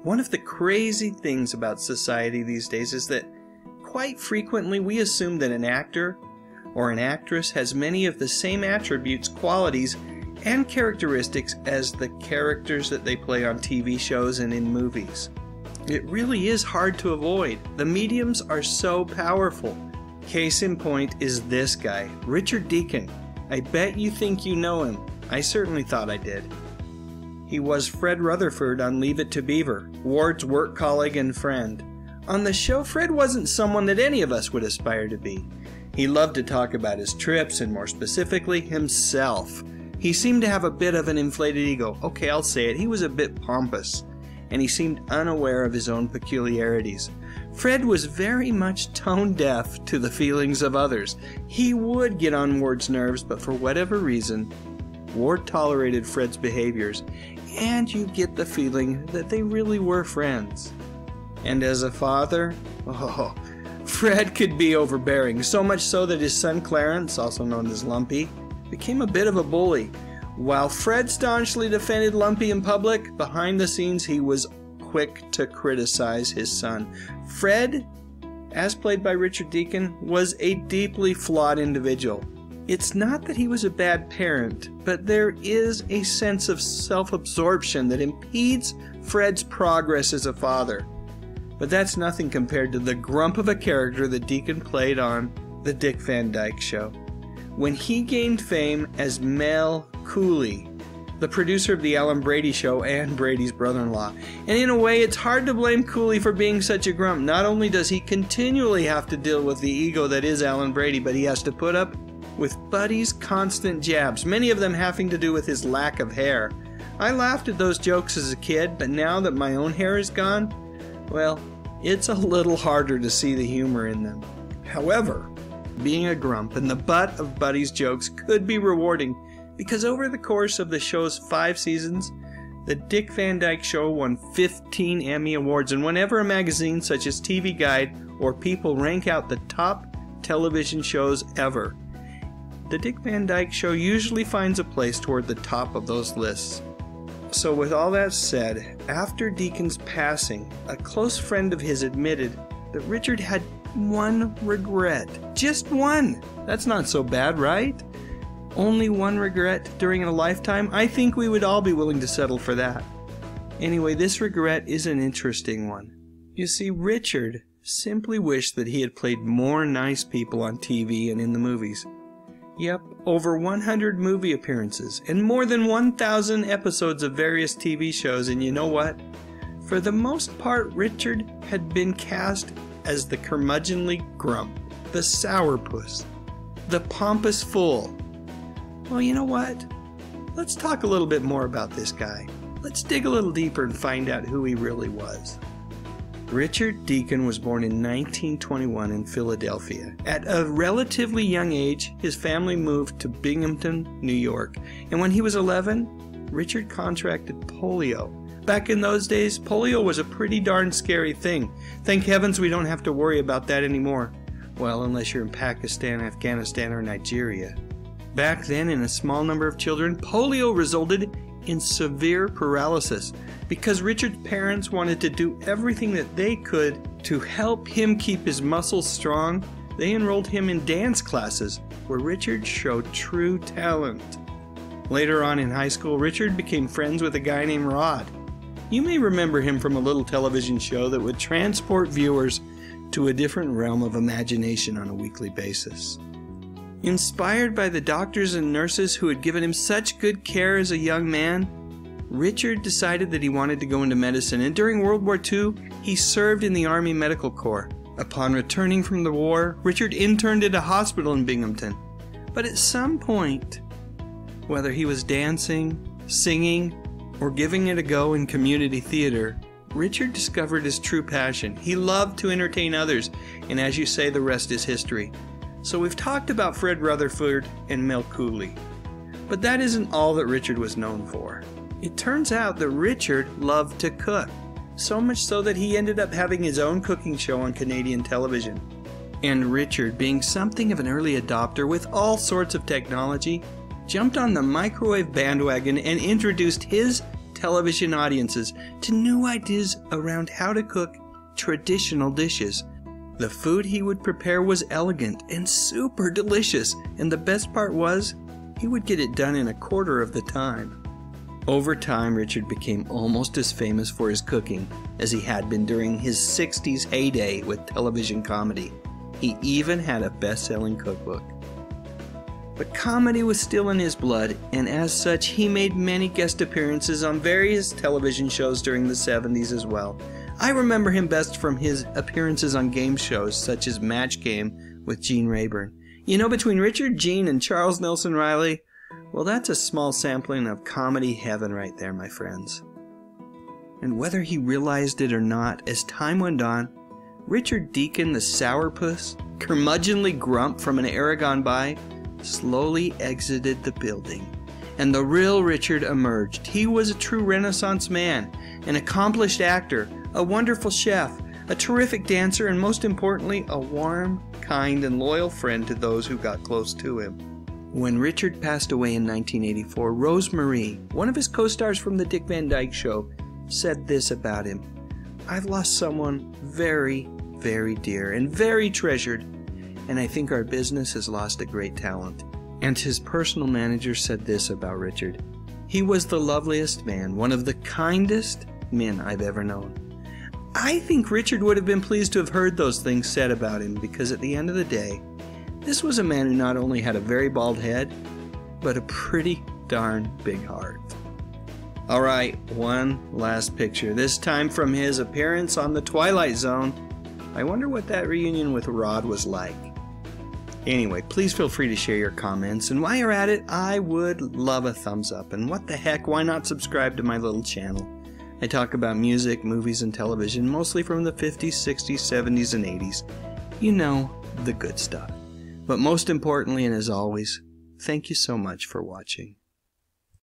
One of the crazy things about society these days is that quite frequently we assume that an actor or an actress has many of the same attributes, qualities, and characteristics as the characters that they play on TV shows and in movies. It really is hard to avoid. The mediums are so powerful. Case in point is this guy, Richard Deacon. I bet you think you know him. I certainly thought I did. He was Fred Rutherford on Leave It to Beaver, Ward's work colleague and friend. On the show, Fred wasn't someone that any of us would aspire to be. He loved to talk about his trips and, more specifically, himself. He seemed to have a bit of an inflated ego. Okay, I'll say it. He was a bit pompous, and he seemed unaware of his own peculiarities. Fred was very much tone-deaf to the feelings of others. He would get on Ward's nerves, but for whatever reason, Ward tolerated Fred's behaviors, and you get the feeling that they really were friends. And as a father, Fred could be overbearing, so much so that his son Clarence, also known as Lumpy, became a bit of a bully. While Fred staunchly defended Lumpy in public, behind the scenes he was quick to criticize his son. Fred, as played by Richard Deacon, was a deeply flawed individual. It's not that he was a bad parent, but there is a sense of self-absorption that impedes Fred's progress as a father. But that's nothing compared to the grump of a character that Deacon played on The Dick Van Dyke Show. When he gained fame as Mel Cooley, the producer of The Alan Brady Show and Brady's brother-in-law. And in a way, it's hard to blame Cooley for being such a grump. Not only does he continually have to deal with the ego that is Alan Brady, but he has to put up with Buddy's constant jabs, many of them having to do with his lack of hair. I laughed at those jokes as a kid, but now that my own hair is gone, well, it's a little harder to see the humor in them. However, being a grump and the butt of Buddy's jokes could be rewarding, because over the course of the show's 5 seasons, the Dick Van Dyke Show won 15 Emmy Awards, and whenever a magazine such as TV Guide or People rank out the top television shows ever, the Dick Van Dyke Show usually finds a place toward the top of those lists. So with all that said, after Deacon's passing, a close friend of his admitted that Richard had one regret. Just one! That's not so bad, right? Only one regret during a lifetime? I think we would all be willing to settle for that. Anyway, this regret is an interesting one. You see, Richard simply wished that he had played more nice people on TV and in the movies. Yep, over 100 movie appearances and more than 1,000 episodes of various TV shows, and you know what? For the most part, Richard had been cast as the curmudgeonly grump, the sourpuss, the pompous fool. Well, you know what? Let's talk a little bit more about this guy. Let's dig a little deeper and find out who he really was. Richard Deacon was born in 1921 in Philadelphia. At a relatively young age, his family moved to Binghamton, New York. And when he was 11, Richard contracted polio. Back in those days, polio was a pretty darn scary thing. Thank heavens we don't have to worry about that anymore. Well, unless you're in Pakistan, Afghanistan, or Nigeria. Back then, in a small number of children, polio resulted in severe paralysis. Because Richard's parents wanted to do everything that they could to help him keep his muscles strong, they enrolled him in dance classes, where Richard showed true talent. Later on in high school, Richard became friends with a guy named Rod. You may remember him from a little television show that would transport viewers to a different realm of imagination on a weekly basis. Inspired by the doctors and nurses who had given him such good care as a young man, Richard decided that he wanted to go into medicine, and during World War II, he served in the Army Medical Corps. Upon returning from the war, Richard interned at a hospital in Binghamton. But at some point, whether he was dancing, singing, or giving it a go in community theater, Richard discovered his true passion. He loved to entertain others, and as you say, the rest is history. So we've talked about Fred Rutherford and Mel Cooley. But that isn't all that Richard was known for. It turns out that Richard loved to cook, so much so that he ended up having his own cooking show on Canadian television. And Richard, being something of an early adopter with all sorts of technology, jumped on the microwave bandwagon and introduced his television audiences to new ideas around how to cook traditional dishes. The food he would prepare was elegant and super delicious, and the best part was, he would get it done in a quarter of the time. Over time, Richard became almost as famous for his cooking as he had been during his 60s heyday with television comedy. He even had a best-selling cookbook. But comedy was still in his blood, and as such, he made many guest appearances on various television shows during the 70s as well. I remember him best from his appearances on game shows such as Match Game with Gene Rayburn. You know, between Richard, Gene, and Charles Nelson Riley, well, that's a small sampling of comedy heaven right there, my friends. And whether he realized it or not, as time went on, Richard Deacon, the sourpuss, curmudgeonly grump from an era gone by, slowly exited the building, and the real Richard emerged. He was a true Renaissance man, an accomplished actor, a wonderful chef, a terrific dancer, and most importantly, a warm, kind, and loyal friend to those who got close to him. When Richard passed away in 1984, Rose Marie, one of his co-stars from The Dick Van Dyke Show, said this about him: "I've lost someone very, very dear and very treasured, and I think our business has lost a great talent." And his personal manager said this about Richard: "He was the loveliest man, one of the kindest men I've ever known." I think Richard would have been pleased to have heard those things said about him, because at the end of the day, this was a man who not only had a very bald head, but a pretty darn big heart. Alright, one last picture, this time from his appearance on The Twilight Zone. I wonder what that reunion with Rod was like. Anyway, please feel free to share your comments, and while you're at it, I would love a thumbs up, and what the heck, why not subscribe to my little channel? I talk about music, movies, and television, mostly from the 50s, 60s, 70s, and 80s. You know, the good stuff. But most importantly, and as always, thank you so much for watching.